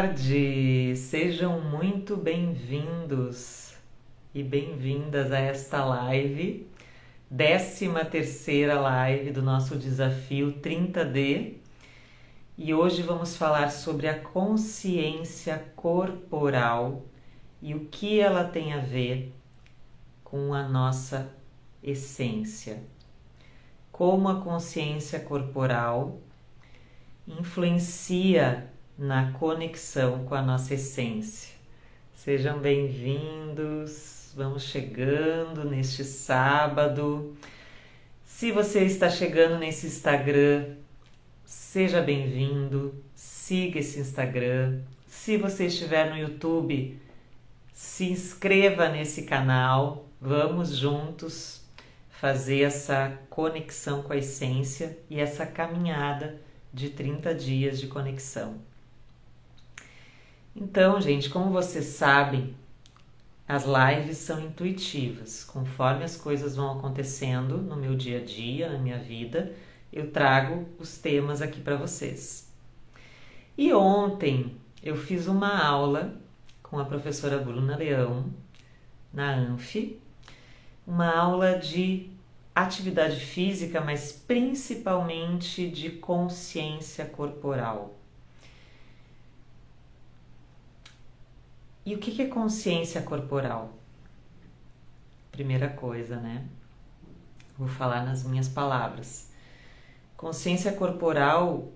tarde! Sejam muito bem-vindos e bem-vindas a esta live, 13ª live do nosso desafio 30D. E hoje vamos falar sobre a consciência corporal e o que ela tem a ver com a nossa essência. Como a consciência corporal influencia na conexão com a nossa essência. Sejam bem-vindos, vamos chegando neste sábado. Se você está chegando nesse Instagram, seja bem-vindo, siga esse Instagram. Se você estiver no YouTube, se inscreva nesse canal, vamos juntos fazer essa conexão com a essência e essa caminhada de 30 dias de conexão. Então, gente, como vocês sabem, as lives são intuitivas. Conforme as coisas vão acontecendo no meu dia a dia, na minha vida, eu trago os temas aqui para vocês. E ontem eu fiz uma aula com a professora Bruna Leão, na ANF, uma aula de atividade física, mas principalmente de consciência corporal. E o que é consciência corporal? Primeira coisa, né? Vou falar nas minhas palavras. Consciência corporal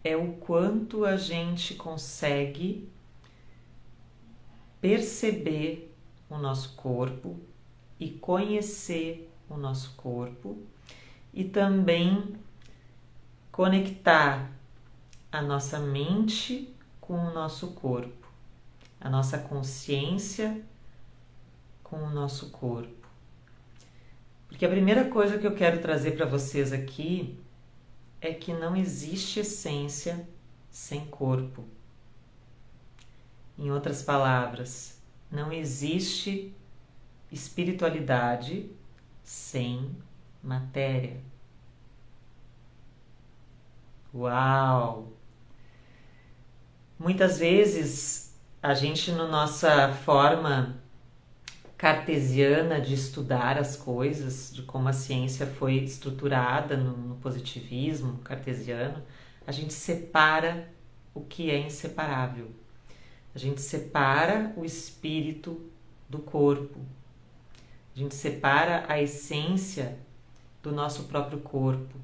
é o quanto a gente consegue perceber o nosso corpo e conhecer o nosso corpo e também conectar a nossa mente com o nosso corpo, a nossa consciência com o nosso corpo. Porque a primeira coisa que eu quero trazer para vocês aqui é que não existe essência sem corpo. Em outras palavras, não existe espiritualidade sem matéria. Uau! Muitas vezes a gente, na nossa forma cartesiana de estudar as coisas, de como a ciência foi estruturada no positivismo cartesiano, a gente separa o que é inseparável. A gente separa o espírito do corpo. A gente separa a essência do nosso próprio corpo.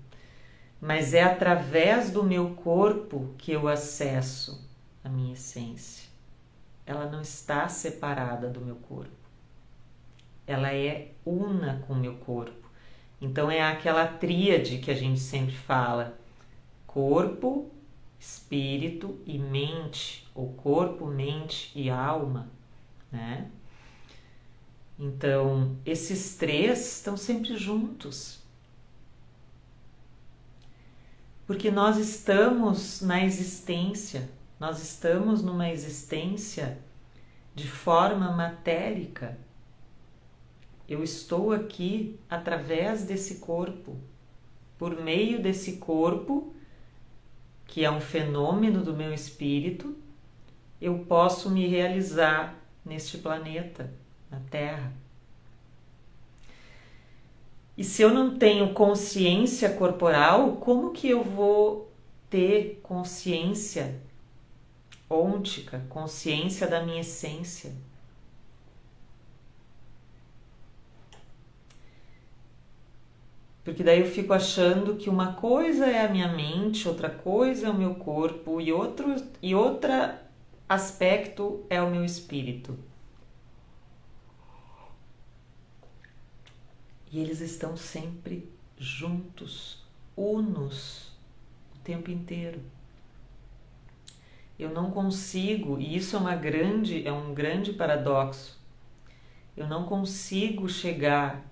Mas é através do meu corpo que eu acesso a minha essência. Ela não está separada do meu corpo. Ela é una com o meu corpo. Então é aquela tríade que a gente sempre fala: corpo, espírito e mente, ou corpo, mente e alma, né? Então, esses três estão sempre juntos. Porque nós estamos na existência, nós estamos numa existência de forma matérica. Eu estou aqui através desse corpo, por meio desse corpo, que é um fenômeno do meu espírito, eu posso me realizar neste planeta, na Terra. E se eu não tenho consciência corporal, como que eu vou ter consciência ôntica, consciência da minha essência? Porque daí eu fico achando que uma coisa é a minha mente, outra coisa é o meu corpo e outro aspecto é o meu espírito. E eles estão sempre juntos, unos, o tempo inteiro. Eu não consigo, e isso é um grande paradoxo, eu não consigo chegar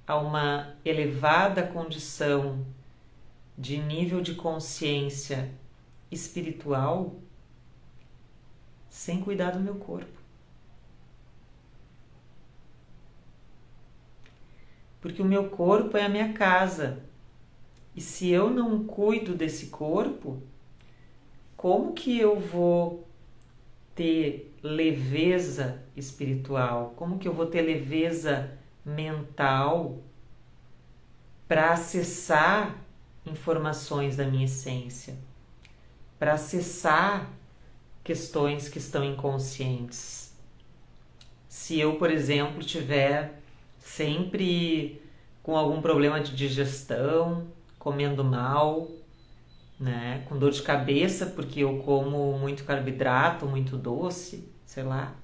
a uma elevada condição de nível de consciência espiritual sem cuidar do meu corpo. Porque o meu corpo é a minha casa. E se eu não cuido desse corpo, como que eu vou ter leveza espiritual? Como que eu vou ter leveza mental para acessar informações da minha essência, para acessar questões que estão inconscientes? Se eu, por exemplo, tiver sempre com algum problema de digestão, comendo mal, né, com dor de cabeça porque eu como muito carboidrato, muito doce, sei lá.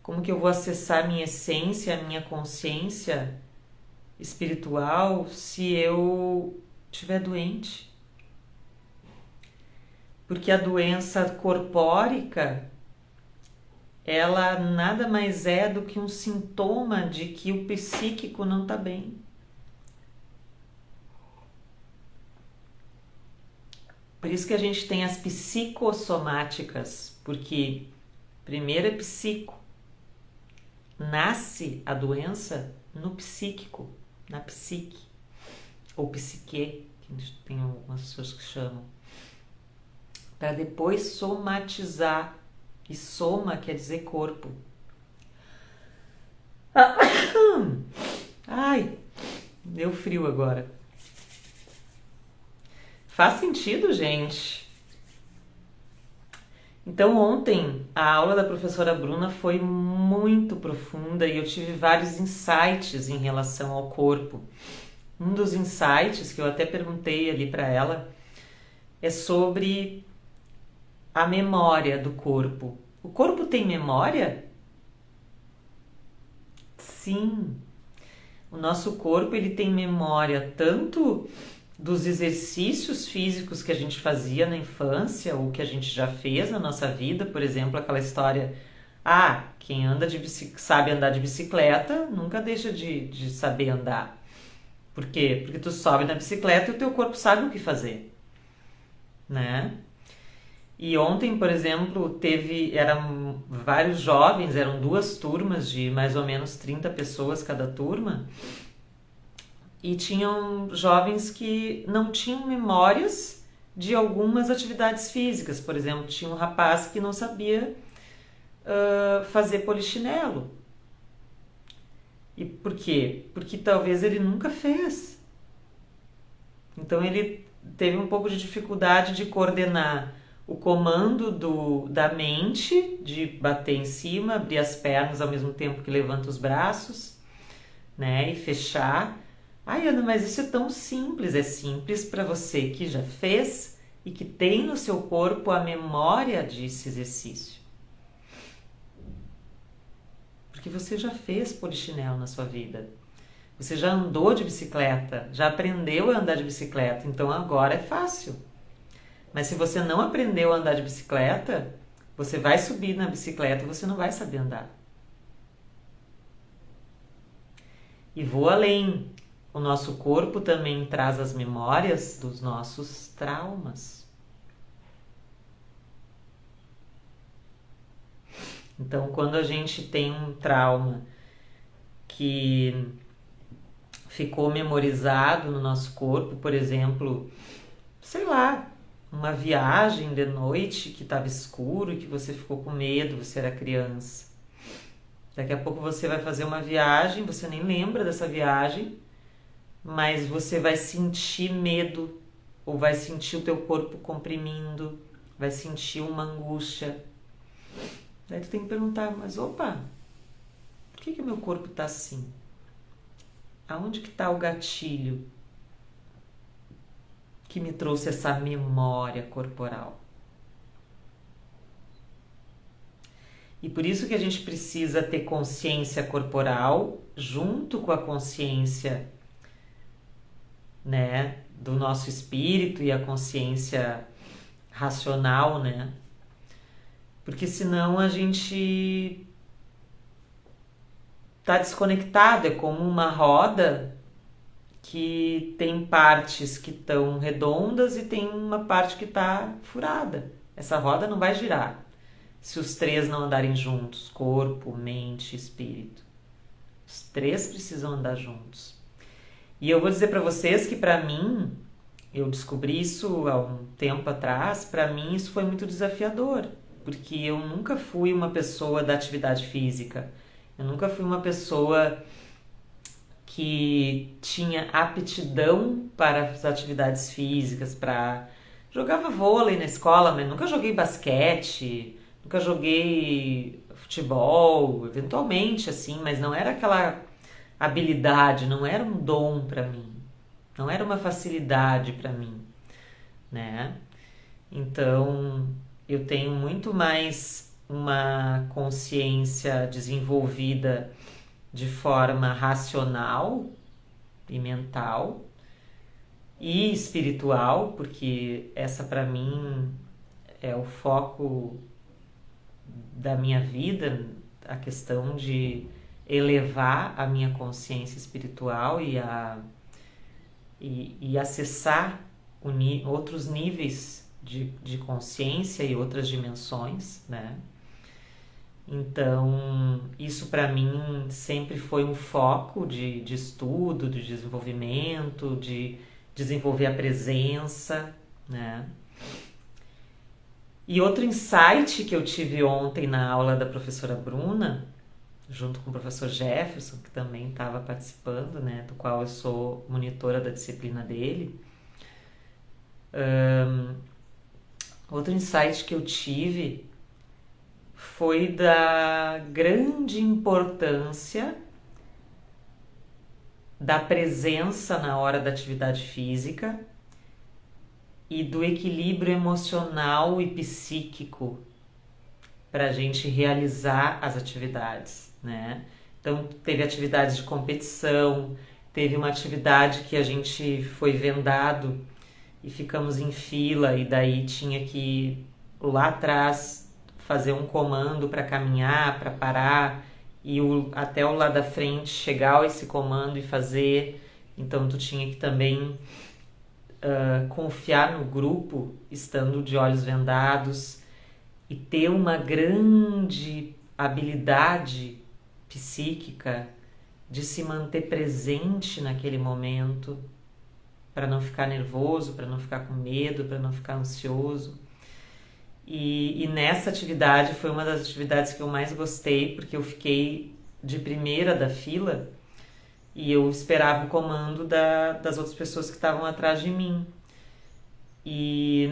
Como que eu vou acessar a minha essência, a minha consciência espiritual se eu estiver doente? Porque a doença corpórica, ela nada mais é do que um sintoma de que o psíquico não está bem. Por isso que a gente tem as psicossomáticas, porque primeiro é psico. Nasce a doença no psíquico, na psique, ou psique, que tem algumas pessoas que chamam, para depois somatizar. E soma quer dizer corpo. Ai, deu frio agora. Faz sentido, gente? Então ontem a aula da professora Bruna foi muito profunda e eu tive vários insights em relação ao corpo. Um dos insights que eu até perguntei ali para ela é sobre a memória do corpo. O corpo tem memória? Sim. O nosso corpo ele tem memória tanto dos exercícios físicos que a gente fazia na infância ou que a gente já fez na nossa vida, por exemplo, aquela história, quem anda sabe andar de bicicleta nunca deixa de saber andar. Por quê? Porque tu sobe na bicicleta e o teu corpo sabe o que fazer, né? E ontem, por exemplo, eram vários jovens, eram 2 turmas de mais ou menos 30 pessoas cada turma, e tinham jovens que não tinham memórias de algumas atividades físicas. Por exemplo, tinha um rapaz que não sabia fazer polichinelo. E por quê? Porque talvez ele nunca fez. Então ele teve um pouco de dificuldade de coordenar o comando da mente, de bater em cima, abrir as pernas ao mesmo tempo que levanta os braços, né, e fechar. Ai, Ana, mas isso é tão simples. É simples para você que já fez e que tem no seu corpo a memória desse exercício. Porque você já fez polichinelo na sua vida. Você já andou de bicicleta, já aprendeu a andar de bicicleta, então agora é fácil. Mas se você não aprendeu a andar de bicicleta, você vai subir na bicicleta e você não vai saber andar. E vou além. O nosso corpo também traz as memórias dos nossos traumas. Então, quando a gente tem um trauma que ficou memorizado no nosso corpo, por exemplo, sei lá, uma viagem de noite que estava escuro e que você ficou com medo, você era criança. Daqui a pouco você vai fazer uma viagem, você nem lembra dessa viagem, mas você vai sentir medo, ou vai sentir o teu corpo comprimindo, vai sentir uma angústia. Daí tu tem que perguntar, mas opa, por que o meu corpo está assim? Aonde que está o gatilho que me trouxe essa memória corporal? E por isso que a gente precisa ter consciência corporal junto com a consciência, né, do nosso espírito e a consciência racional, né? Porque senão a gente tá desconectado, é como uma roda que tem partes que estão redondas e tem uma parte que está furada. Essa roda não vai girar se os 3 não andarem juntos, corpo, mente, espírito. Os 3 precisam andar juntos. E eu vou dizer para vocês que para mim eu descobri isso há um tempo atrás, para mim isso foi muito desafiador, porque eu nunca fui uma pessoa da atividade física, eu nunca fui uma pessoa que tinha aptidão para as atividades físicas, para jogava vôlei na escola, mas nunca joguei basquete, nunca joguei futebol, eventualmente assim, mas não era aquela habilidade, não era um dom para mim, não era uma facilidade para mim, né? Então, eu tenho muito mais uma consciência desenvolvida de forma racional e mental e espiritual, porque essa para mim é o foco da minha vida, a questão de elevar a minha consciência espiritual e acessar outros níveis de consciência e outras dimensões, né? Então, isso para mim sempre foi um foco de estudo, de desenvolvimento, de desenvolver a presença, né? E outro insight que eu tive ontem na aula da professora Bruna, junto com o professor Jefferson, que também estava participando, né, do qual eu sou monitora da disciplina dele. Outro insight que eu tive foi da grande importância da presença na hora da atividade física e do equilíbrio emocional e psíquico para a gente realizar as atividades, né? Então, teve atividades de competição, teve uma atividade que a gente foi vendado e ficamos em fila e daí tinha que lá atrás fazer um comando para caminhar, para parar e até o lá da frente chegar a esse comando e fazer. Então, tu tinha que também confiar no grupo, estando de olhos vendados e ter uma grande habilidade psíquica de se manter presente naquele momento, para não ficar nervoso, para não ficar com medo, para não ficar ansioso. E nessa atividade foi uma das atividades que eu mais gostei, porque eu fiquei de primeira da fila e eu esperava o comando das outras pessoas que estavam atrás de mim. E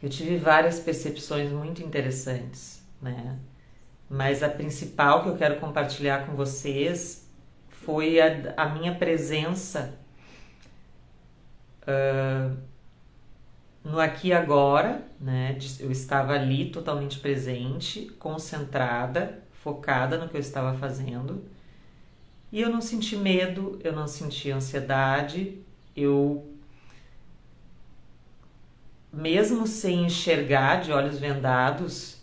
eu tive várias percepções muito interessantes, né? Mas a principal que eu quero compartilhar com vocês foi a minha presença no aqui e agora, né? Eu estava ali totalmente presente, concentrada, focada no que eu estava fazendo. E eu não senti medo, eu não senti ansiedade, eu, mesmo sem enxergar de olhos vendados,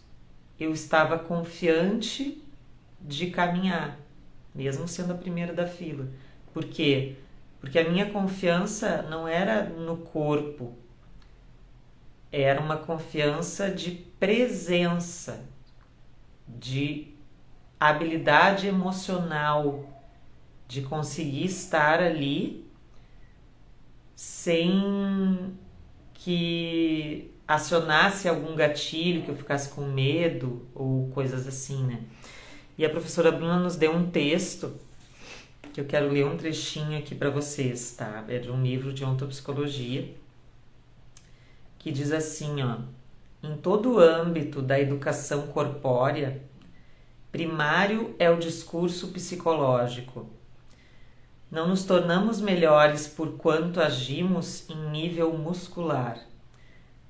eu estava confiante de caminhar, mesmo sendo a primeira da fila. Por quê? Porque a minha confiança não era no corpo, era uma confiança de presença, de habilidade emocional, de conseguir estar ali sem que acionasse algum gatilho, que eu ficasse com medo ou coisas assim, né? E a professora Bruna nos deu um texto que eu quero ler um trechinho aqui para vocês, tá? É de um livro de ontopsicologia que diz assim, ó: em todo o âmbito da educação corpórea, primário é o discurso psicológico. Não nos tornamos melhores por quanto agimos em nível muscular,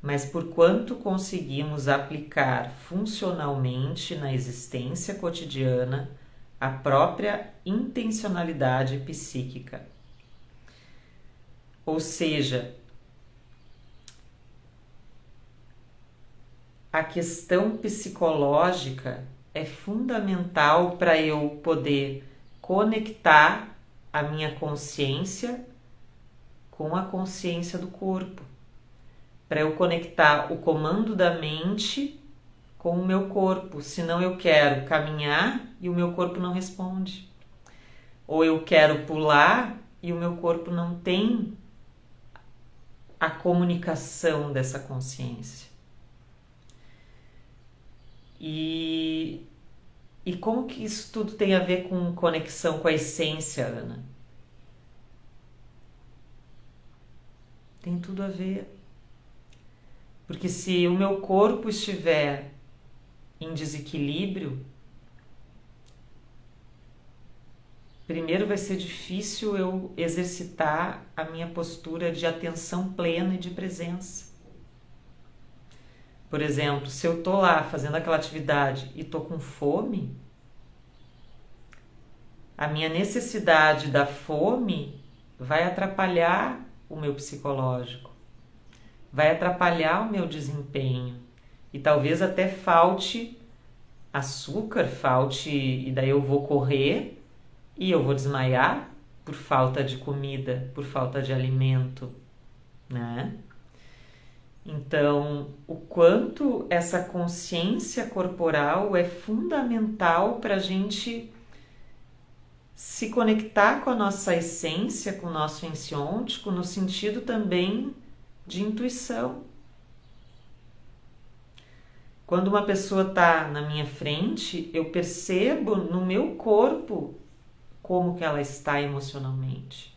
mas por quanto conseguimos aplicar funcionalmente na existência cotidiana a própria intencionalidade psíquica. Ou seja, a questão psicológica é fundamental para eu poder conectar a minha consciência com a consciência do corpo, para eu conectar o comando da mente com o meu corpo. Senão eu quero caminhar e o meu corpo não responde, ou eu quero pular e o meu corpo não tem a comunicação dessa consciência. E como que isso tudo tem a ver com conexão com a essência, Ana? Tem tudo a ver. Porque se o meu corpo estiver em desequilíbrio, primeiro vai ser difícil eu exercitar a minha postura de atenção plena e de presença. Por exemplo, se eu tô lá fazendo aquela atividade e tô com fome, a minha necessidade da fome vai atrapalhar o meu psicológico, vai atrapalhar o meu desempenho e talvez até falte açúcar, e daí eu vou correr e eu vou desmaiar por falta de comida, por falta de alimento, né? Então, o quanto essa consciência corporal é fundamental para a gente se conectar com a nossa essência, com o nosso ensiôntico, no sentido também de intuição. Quando uma pessoa está na minha frente, eu percebo no meu corpo como que ela está emocionalmente.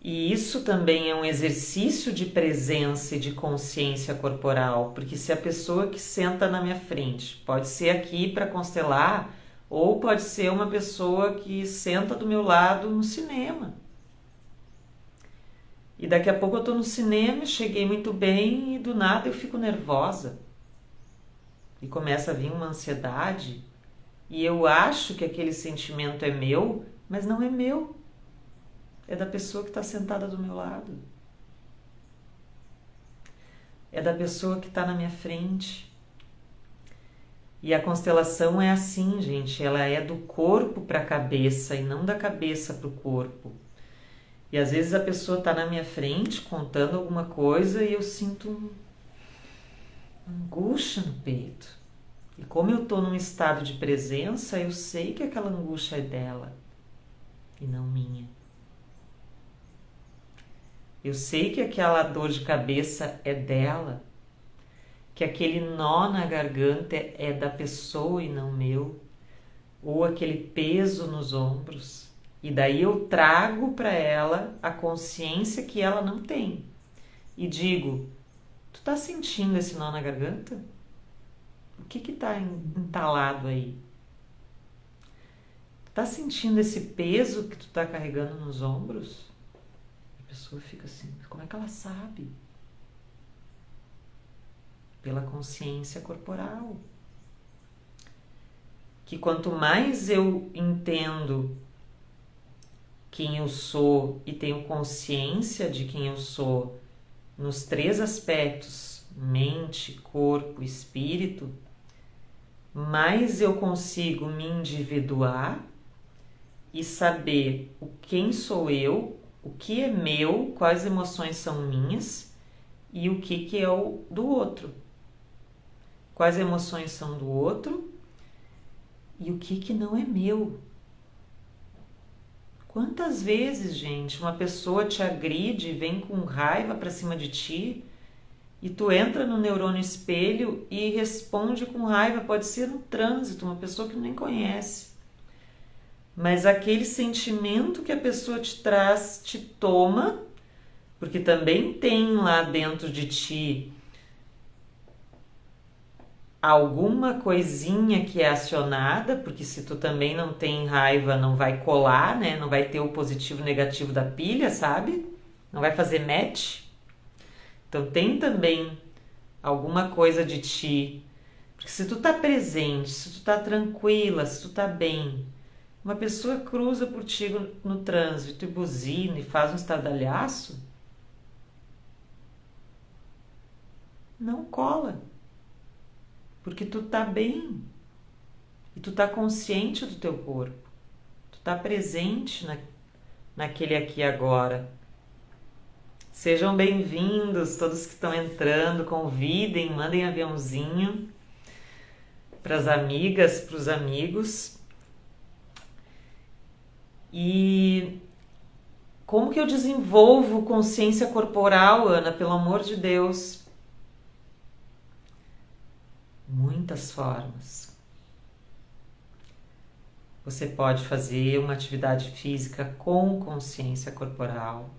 E isso também é um exercício de presença e de consciência corporal, porque se a pessoa que senta na minha frente pode ser aqui para constelar, ou pode ser uma pessoa que senta do meu lado no cinema. E daqui a pouco eu estou no cinema, cheguei muito bem e do nada eu fico nervosa. E começa a vir uma ansiedade e eu acho que aquele sentimento é meu, mas não é meu. É da pessoa que está sentada do meu lado. É da pessoa que está na minha frente. E a constelação é assim, gente. Ela é do corpo para a cabeça e não da cabeça para o corpo. E às vezes a pessoa está na minha frente contando alguma coisa e eu sinto uma angústia no peito. E como eu estou num estado de presença, eu sei que aquela angústia é dela e não minha. Eu sei que aquela dor de cabeça é dela, que aquele nó na garganta é da pessoa e não meu, ou aquele peso nos ombros. E daí eu trago para ela a consciência que ela não tem. E digo, tu tá sentindo esse nó na garganta? O que tá entalado aí? Tu tá sentindo esse peso que tu tá carregando nos ombros? A pessoa fica assim, como é que ela sabe? Pela consciência corporal. Que quanto mais eu entendo quem eu sou e tenho consciência de quem eu sou nos 3 aspectos, mente, corpo, espírito, mais eu consigo me individuar e saber quem sou eu, o que é meu, quais emoções são minhas e o que é o do outro. Quais emoções são do outro e o que não é meu. Quantas vezes, gente, uma pessoa te agride, vem com raiva pra cima de ti e tu entra no neurônio espelho e responde com raiva, pode ser no trânsito, uma pessoa que nem conhece. Mas aquele sentimento que a pessoa te traz, te toma, porque também tem lá dentro de ti alguma coisinha que é acionada, porque se tu também não tem raiva, não vai colar, né? Não vai ter o positivo e negativo da pilha, sabe? Não vai fazer match. Então tem também alguma coisa de ti, porque se tu tá presente, se tu tá tranquila, se tu tá bem, uma pessoa cruza por ti no trânsito e buzina e faz um estardalhaço, não cola. Porque tu tá bem e tu tá consciente do teu corpo, tu tá presente naquele aqui e agora. Sejam bem-vindos todos que estão entrando, convidem, mandem aviãozinho para as amigas, para os amigos. E Como que eu desenvolvo consciência corporal, Ana? Pelo amor de Deus. Muitas formas. Você pode fazer uma atividade física com consciência corporal.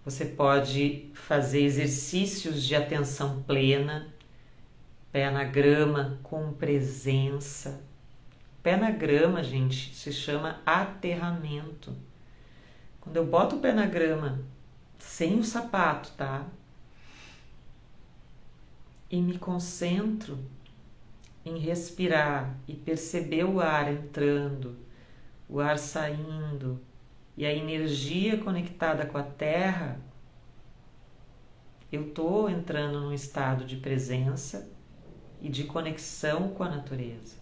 Você pode fazer exercícios de atenção plena, pé na grama com presença. Pé na grama, gente, se chama aterramento. Quando eu boto o pé na grama, sem o sapato, tá? E me concentro em respirar e perceber o ar entrando, o ar saindo e a energia conectada com a terra, eu estou entrando num estado de presença e de conexão com a natureza.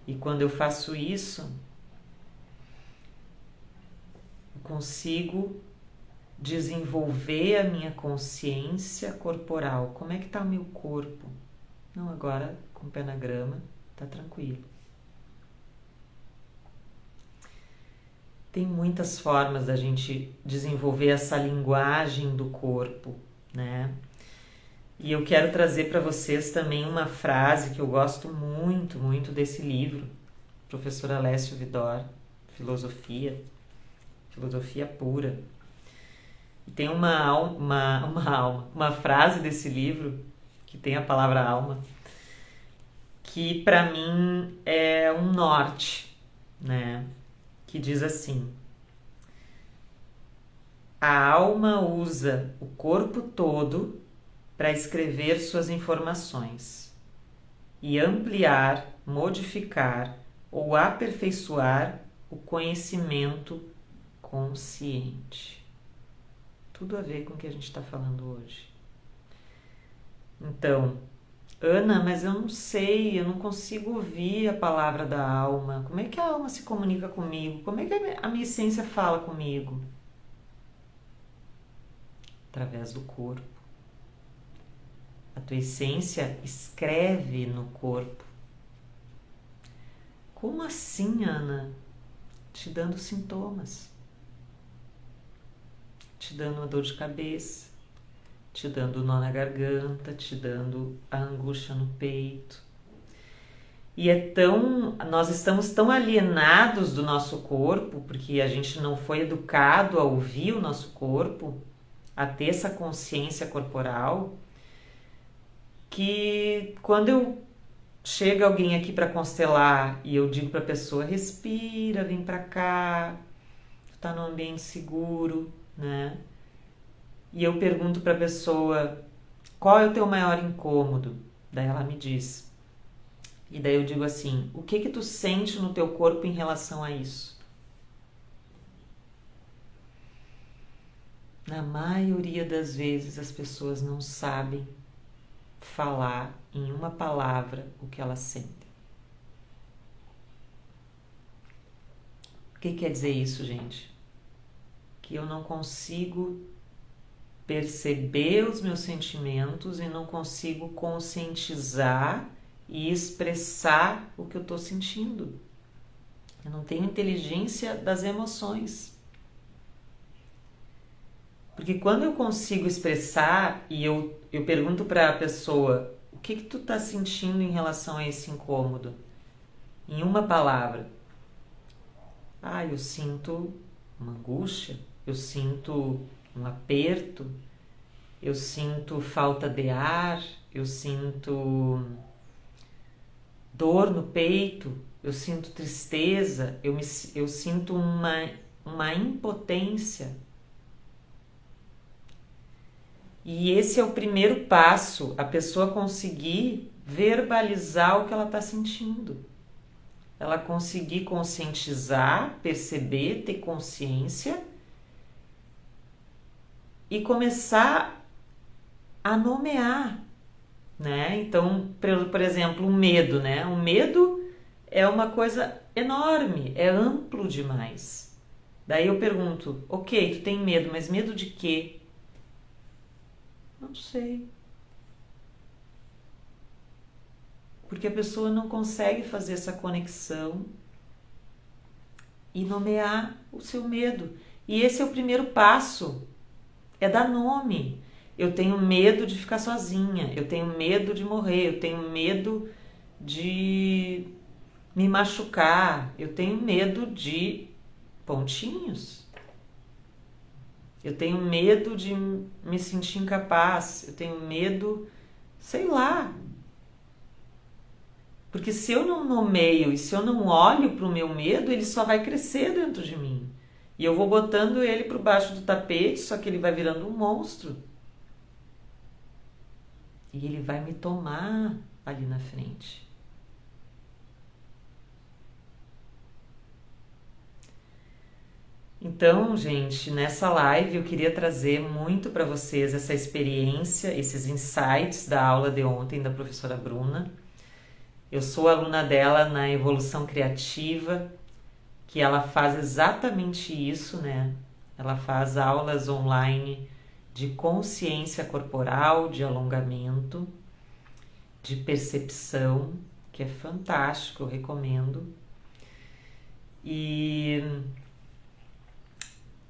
E quando eu faço isso, eu consigo desenvolver a minha consciência corporal. Como é que está o meu corpo? Não, agora com o pé na grama, tá tranquilo. Tem muitas formas da gente desenvolver essa linguagem do corpo, né? E eu quero trazer para vocês também uma frase que eu gosto muito, muito desse livro, professor Alessio Vidor, Filosofia Pura. E tem uma frase desse livro que tem a palavra alma, que para mim é um norte, né? Que diz assim: a alma usa o corpo todo para escrever suas informações e ampliar, modificar ou aperfeiçoar o conhecimento consciente. Tudo a ver com o que a gente está falando hoje. Então, Ana, mas eu não sei, eu não consigo ouvir a palavra da alma. Como é que a alma se comunica comigo? Como é que a minha essência fala comigo? Através do corpo. A tua essência escreve no corpo. Como assim, Ana? Te dando sintomas. Te dando uma dor de cabeça. Te dando nó na garganta, te dando a angústia no peito. E nós estamos tão alienados do nosso corpo, porque a gente não foi educado a ouvir o nosso corpo, a ter essa consciência corporal, que quando chega alguém aqui para constelar e eu digo para a pessoa, respira, vem para cá, tu tá num ambiente seguro, né? E eu pergunto para a pessoa, qual é o teu maior incômodo? Daí ela me diz. E daí eu digo assim, o que tu sente no teu corpo em relação a isso? Na maioria das vezes as pessoas não sabem falar em uma palavra o que elas sentem. O que quer dizer isso, gente? Que eu não consigo perceber os meus sentimentos e não consigo conscientizar e expressar o que eu estou sentindo. Eu não tenho inteligência das emoções. Porque quando eu consigo expressar e eu pergunto para a pessoa, o que tu está sentindo em relação a esse incômodo? Em uma palavra. Eu sinto uma angústia, eu sinto um aperto, eu sinto falta de ar, eu sinto dor no peito, eu sinto tristeza, eu sinto uma impotência. E esse é o primeiro passo, a pessoa conseguir verbalizar o que ela está sentindo. Ela conseguir conscientizar, perceber, ter consciência e começar a nomear, né? Então, por exemplo, o medo, né? O medo é uma coisa enorme, é amplo demais. Daí eu pergunto, ok, tu tem medo, mas medo de quê? Não sei. Porque a pessoa não consegue fazer essa conexão e nomear o seu medo. E esse é o primeiro passo, é dar nome. Eu tenho medo de ficar sozinha, eu tenho medo de morrer, eu tenho medo de me machucar, eu tenho medo de pontinhos. Eu tenho medo de me sentir incapaz, eu tenho medo, sei lá. Porque se eu não nomeio e se eu não olho para o meu medo, ele só vai crescer dentro de mim. E eu vou botando ele por baixo do tapete, só que ele vai virando um monstro. E ele vai me tomar ali na frente. Então, gente, nessa live eu queria trazer muito para vocês essa experiência, esses insights da aula de ontem da professora Bruna. Eu sou aluna dela na Evolução Criativa, que ela faz exatamente isso, né? Ela faz aulas online de consciência corporal, de alongamento, de percepção, que é fantástico, eu recomendo. E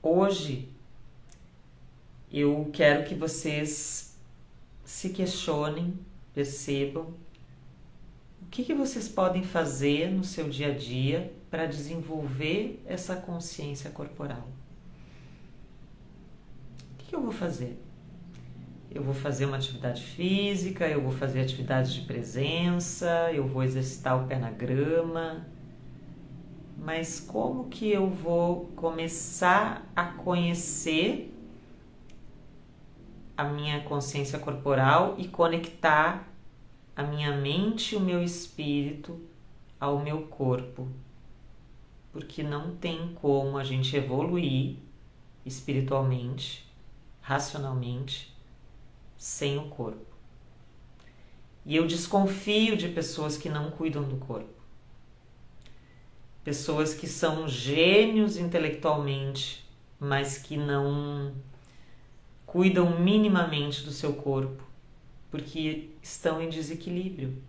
hoje eu quero que vocês se questionem, percebam o que vocês podem fazer no seu dia a dia para desenvolver essa consciência corporal. O que eu vou fazer? Eu vou fazer uma atividade física, eu vou fazer atividades de presença, eu vou exercitar o pé na grama. Mas como que eu vou começar a conhecer a minha consciência corporal e conectar a minha mente e o meu espírito ao meu corpo? Porque não tem como a gente evoluir espiritualmente, racionalmente, sem o corpo. E eu desconfio de pessoas que não cuidam do corpo. Pessoas que são gênios intelectualmente, mas que não cuidam minimamente do seu corpo, porque estão em desequilíbrio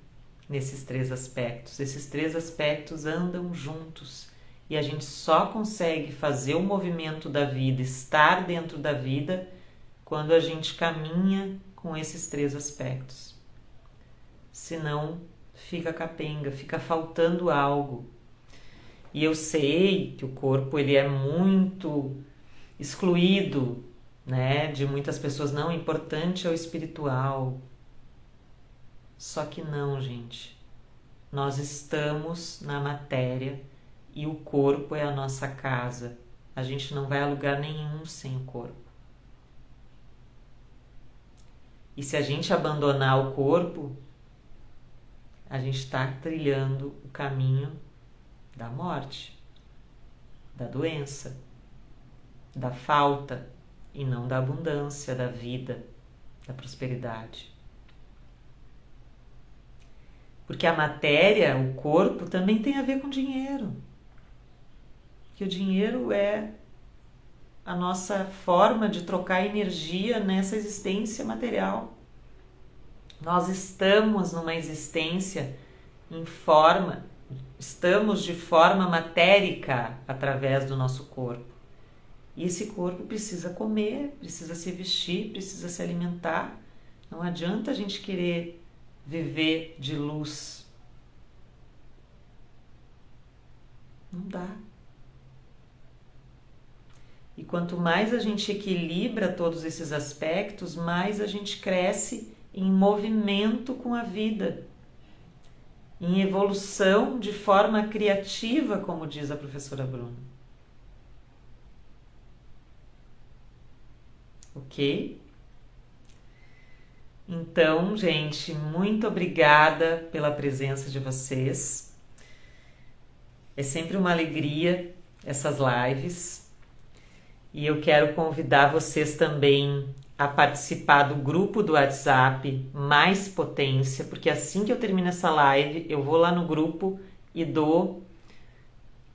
nesses três aspectos. Esses três aspectos andam juntos e a gente só consegue fazer o movimento da vida, estar dentro da vida, quando a gente caminha com esses três aspectos. Senão fica capenga, fica faltando algo. E eu sei que o corpo ele é muito excluído, né, de muitas pessoas. Não, importante é o espiritual. Só que não, gente. Nós estamos na matéria e o corpo é a nossa casa. A gente não vai a lugar nenhum sem o corpo. E se a gente abandonar o corpo, a gente está trilhando o caminho da morte, da doença, da falta e não da abundância, da vida, da prosperidade. Porque a matéria, o corpo, também tem a ver com dinheiro. Que o dinheiro é a nossa forma de trocar energia nessa existência material. Nós estamos numa existência estamos de forma matérica através do nosso corpo. E esse corpo precisa comer, precisa se vestir, precisa se alimentar. Não adianta a gente querer viver de luz. Não dá. E quanto mais a gente equilibra todos esses aspectos, mais a gente cresce em movimento com a vida, em evolução de forma criativa, como diz a professora Bruna. Ok? Então, gente, muito obrigada pela presença de vocês. É sempre uma alegria essas lives. E eu quero convidar vocês também a participar do grupo do WhatsApp Mais Potência, porque assim que eu termino essa live, eu vou lá no grupo e dou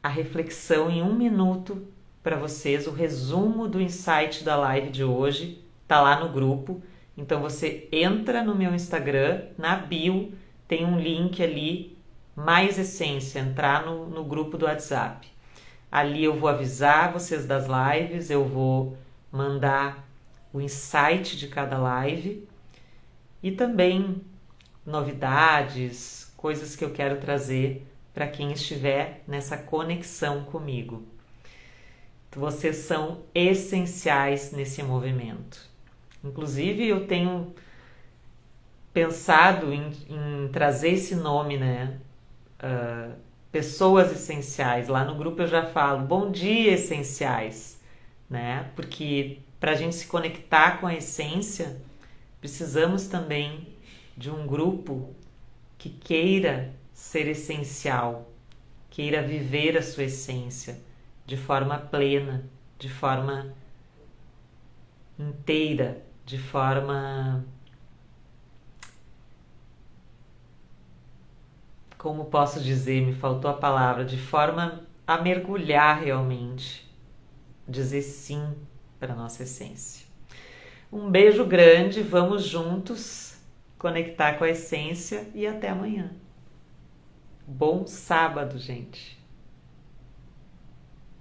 a reflexão em 1 minuto para vocês, o resumo do insight da live de hoje, tá lá no grupo. Então você entra no meu Instagram, na bio, tem um link ali, Mais Essência, entrar no grupo do WhatsApp. Ali eu vou avisar vocês das lives, eu vou mandar o insight de cada live e também novidades, coisas que eu quero trazer para quem estiver nessa conexão comigo. Vocês são essenciais nesse movimento. Inclusive, eu tenho pensado em trazer esse nome, né? Pessoas essenciais. Lá no grupo eu já falo, bom dia, essenciais, né? Porque para a gente se conectar com a essência, precisamos também de um grupo que queira ser essencial, queira viver a sua essência de forma plena, de forma inteira, de forma, como posso dizer, me faltou a palavra, de forma a mergulhar realmente, dizer sim para a nossa essência. Um beijo grande, vamos juntos conectar com a essência e até amanhã. Bom sábado, gente!